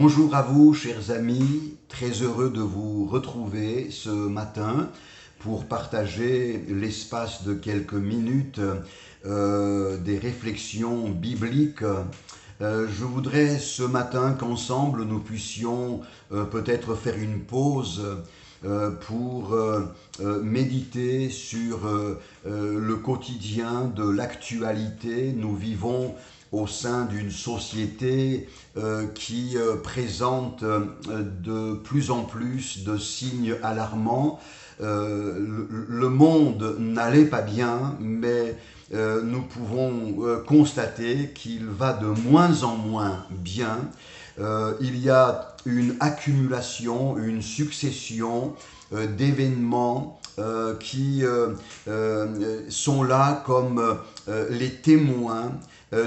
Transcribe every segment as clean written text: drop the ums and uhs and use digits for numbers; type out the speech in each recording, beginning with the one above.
Bonjour à vous, chers amis, très heureux de vous retrouver ce matin pour partager l'espace de quelques minutes des réflexions bibliques. Je voudrais ce matin qu'ensemble nous puissions peut-être faire une pause pour méditer sur le quotidien de l'actualité. Nous vivons au sein d'une société qui présente de plus en plus de signes alarmants. Le monde n'allait pas bien, mais nous pouvons constater qu'il va de moins en moins bien. Il y a une accumulation, une succession d'événements qui sont là comme les témoins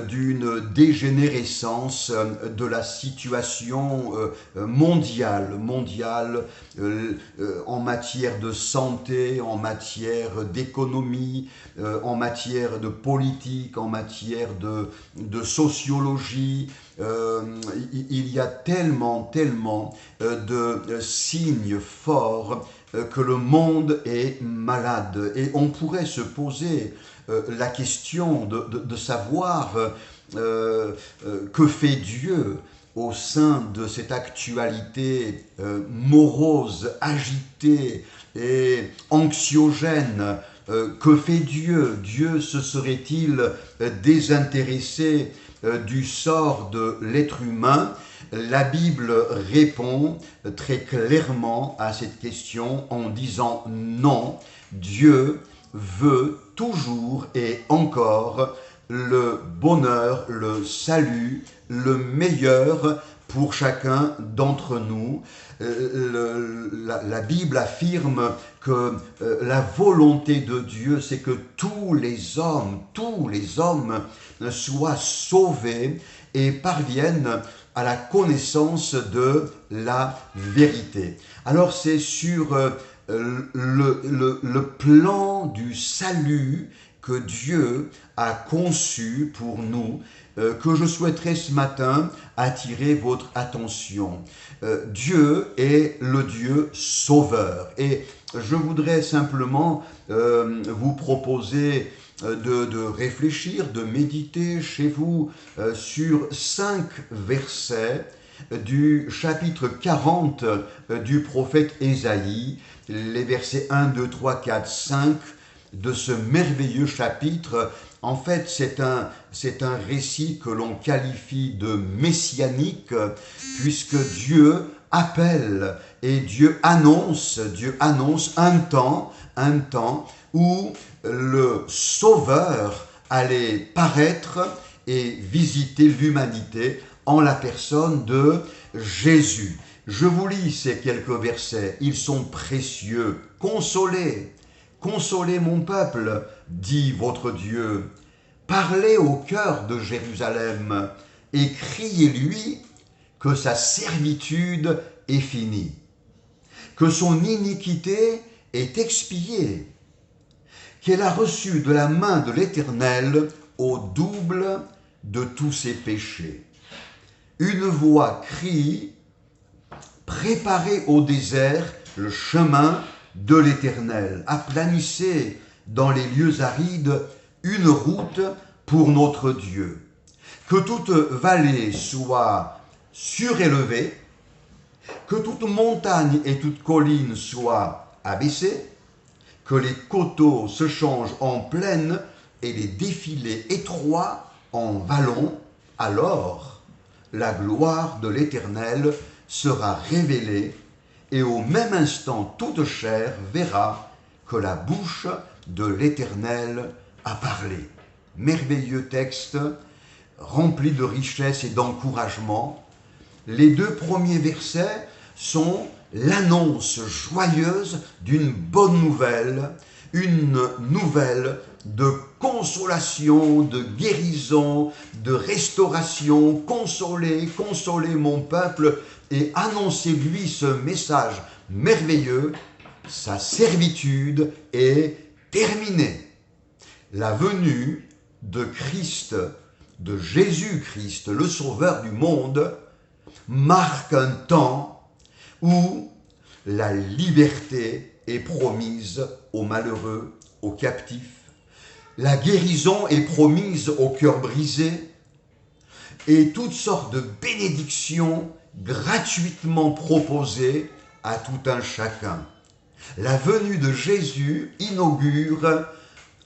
d'une dégénérescence de la situation mondiale en matière de santé, en matière d'économie, en matière de politique, en matière de sociologie. Il y a tellement de signes forts que le monde est malade. Et on pourrait se poser la question de savoir que fait Dieu au sein de cette actualité morose, agitée et anxiogène. Que fait Dieu? Dieu se serait-il désintéressé du sort de l'être humain? La Bible répond très clairement à cette question en disant non. Dieu veut toujours et encore le bonheur, le salut, le meilleur pour chacun d'entre nous. La Bible affirme que la volonté de Dieu, c'est que tous les hommes soient sauvés et parviennent à la connaissance de la vérité. Alors c'est sur le plan du salut que Dieu a conçu pour nous, que je souhaiterais ce matin attirer votre attention. Dieu est le Dieu sauveur. Et je voudrais simplement vous proposer de réfléchir, de méditer chez vous sur 5 versets du chapitre 40 du prophète Ésaïe, les versets 1, 2, 3, 4, 5 de ce merveilleux chapitre. En fait, c'est un récit que l'on qualifie de messianique, puisque Dieu appelle et Dieu annonce un temps où le Sauveur allait paraître et visiter l'humanité en la personne de Jésus. Je vous lis ces quelques versets, ils sont précieux. Consolez mon peuple, dit votre Dieu. Parlez au cœur de Jérusalem et criez-lui que sa servitude est finie, que son iniquité est expiée, qu'elle a reçu de la main de l'Éternel au double de tous ses péchés. Une voix crie, préparez au désert le chemin de l'Éternel. Aplanissez dans les lieux arides une route pour notre Dieu. Que toute vallée soit surélevée, que toute montagne et toute colline soient abaissées, que les coteaux se changent en plaine et les défilés étroits en vallons, alors la gloire de l'Éternel sera révélée et au même instant toute chair verra que la bouche de l'Éternel a parlé. Merveilleux texte, rempli de richesse et d'encouragement. Les 2 premiers versets sont l'annonce joyeuse d'une bonne nouvelle, une nouvelle de consolation, de guérison, de restauration. Consolez mon peuple et annoncez-lui ce message merveilleux. Sa servitude est terminée. La venue de Christ, de Jésus-Christ, le Sauveur du monde, marque un temps où la liberté est promise aux malheureux, aux captifs. La guérison est promise aux cœurs brisés et toutes sortes de bénédictions gratuitement proposées à tout un chacun. La venue de Jésus inaugure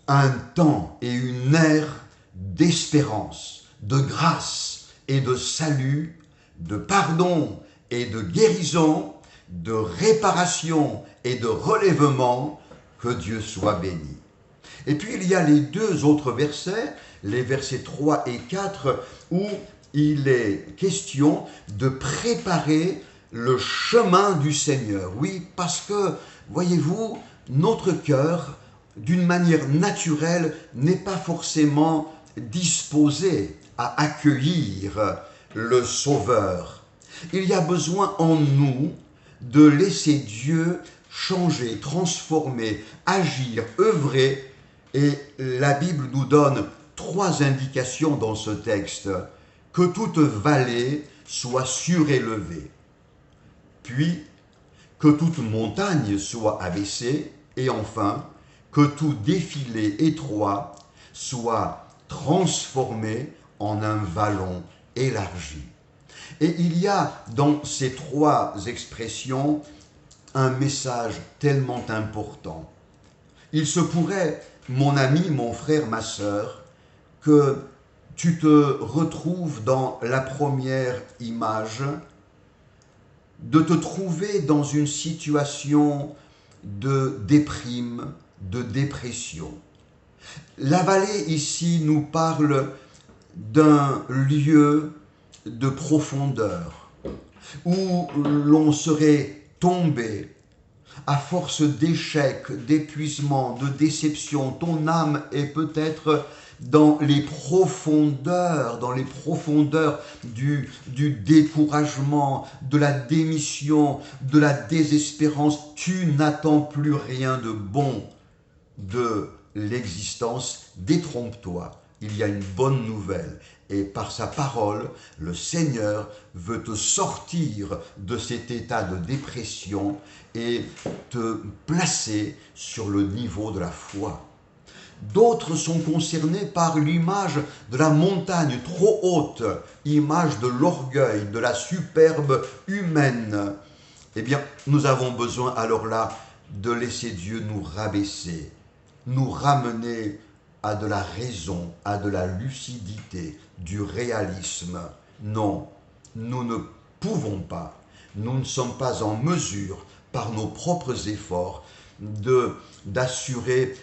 un temps et une ère d'espérance, de grâce et de salut, de pardon et de guérison, de réparation et de relèvement. Que Dieu soit béni. Et puis il y a les deux autres versets, les versets 3 et 4, où il est question de préparer le chemin du Seigneur. Oui, parce que, voyez-vous, notre cœur, d'une manière naturelle, n'est pas forcément disposé à accueillir le Sauveur. Il y a besoin en nous de laisser Dieu changer, transformer, agir, œuvrer. Et la Bible nous donne 3 indications dans ce texte. Que toute vallée soit surélevée, puis que toute montagne soit abaissée, et enfin que tout défilé étroit soit transformé en un vallon élargi. Et il y a dans ces 3 expressions un message tellement important. Il se pourrait, mon ami, mon frère, ma sœur, que tu te retrouves dans la première image, de te trouver dans une situation de déprime, de dépression. La vallée ici nous parle d'un lieu de profondeur où l'on serait tombé à force d'échecs, d'épuisement, de déception. Ton âme est peut-être dans les profondeurs du découragement, de la démission, de la désespérance. Tu n'attends plus rien de bon de l'existence. Détrompe-toi, il y a une bonne nouvelle. Et par sa parole, le Seigneur veut te sortir de cet état de dépression et te placer sur le niveau de la foi. D'autres sont concernés par l'image de la montagne trop haute, image de l'orgueil, de la superbe humaine. Eh bien, nous avons besoin alors là de laisser Dieu nous rabaisser, nous ramener à de la raison, à de la lucidité, du réalisme. Non, nous ne pouvons pas, nous ne sommes pas en mesure, par nos propres efforts, d'assurer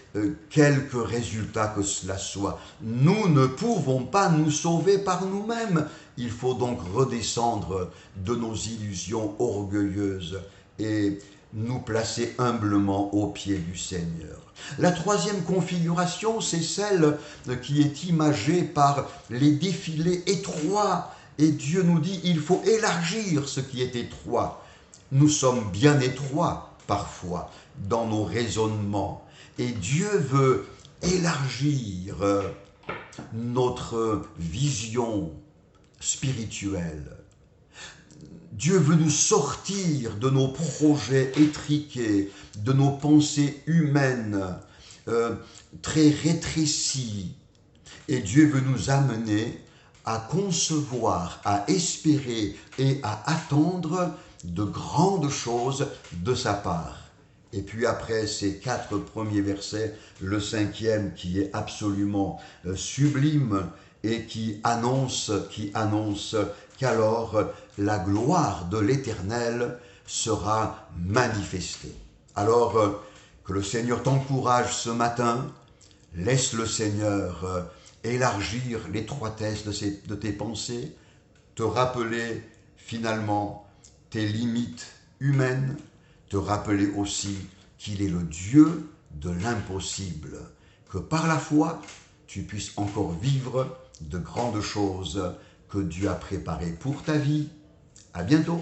quelque résultat que cela soit. Nous ne pouvons pas nous sauver par nous-mêmes. Il faut donc redescendre de nos illusions orgueilleuses et nous placer humblement aux pieds du Seigneur. La 3e configuration, c'est celle qui est imagée par les défilés étroits. Et Dieu nous dit, il faut élargir ce qui est étroit. Nous sommes bien étroits parfois dans nos raisonnements. Et Dieu veut élargir notre vision spirituelle. Dieu veut nous sortir de nos projets étriqués, de nos pensées humaines très rétrécies. Et Dieu veut nous amener à concevoir, à espérer et à attendre de grandes choses de sa part. Et puis après ces 4 premiers versets, le 5e qui est absolument sublime et qui annonce qu'alors la gloire de l'Éternel sera manifestée. Alors que le Seigneur t'encourage ce matin, laisse le Seigneur élargir l'étroitesse de tes pensées, te rappeler finalement tes limites humaines, te rappeler aussi qu'il est le Dieu de l'impossible, que par la foi, tu puisses encore vivre de grandes choses que Dieu a préparées pour ta vie. À bientôt.